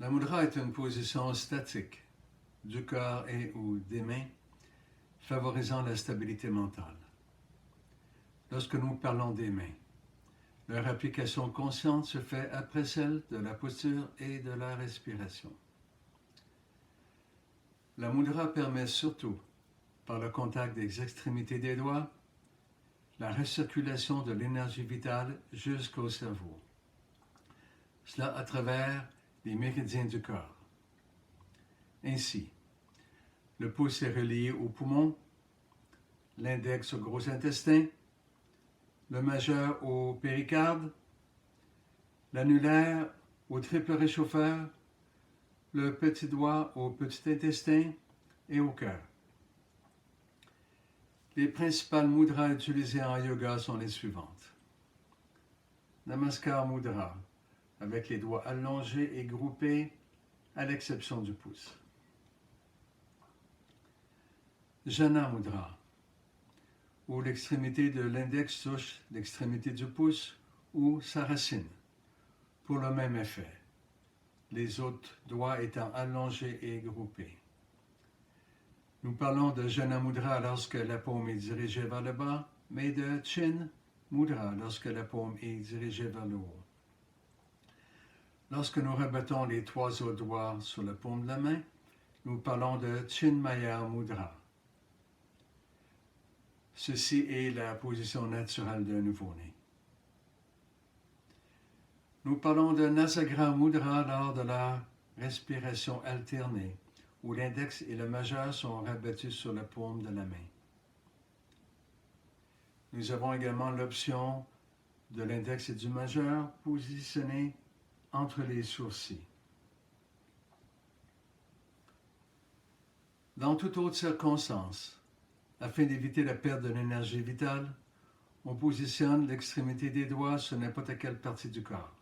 La mudra est une position statique du corps et ou des mains, favorisant la stabilité mentale. Lorsque nous parlons des mains, leur application consciente se fait après celle de la posture et de la respiration. La mudra permet surtout, par le contact des extrémités des doigts, la recirculation de l'énergie vitale jusqu'au cerveau. Cela à travers les méridiens du corps. Ainsi, le pouce est relié au poumon, l'index au gros intestin, le majeur au péricarde, l'annulaire au triple réchauffeur, le petit doigt au petit intestin et au cœur. Les principales mudras utilisées en yoga sont les suivantes. Namaskar Mudra, avec les doigts allongés et groupés, à l'exception du pouce. Jana Mudra, où l'extrémité de l'index touche l'extrémité du pouce ou sa racine, pour le même effet, les autres doigts étant allongés et groupés. Nous parlons de Jana Mudra lorsque la paume est dirigée vers le bas, mais de Chin Mudra lorsque la paume est dirigée vers le haut. Lorsque nous remettons les trois autres doigts sur la paume de la main, nous parlons de Chinmaya Mudra. Ceci est la position naturelle d'un nouveau-né. Nous parlons de Nasagra Mudra lors de la respiration alternée, où l'index et le majeur sont rabattus sur la paume de la main. Nous avons également l'option de l'index et du majeur positionnés entre les sourcils. Dans toute autre circonstance, afin d'éviter la perte de l'énergie vitale, on positionne l'extrémité des doigts sur n'importe quelle partie du corps.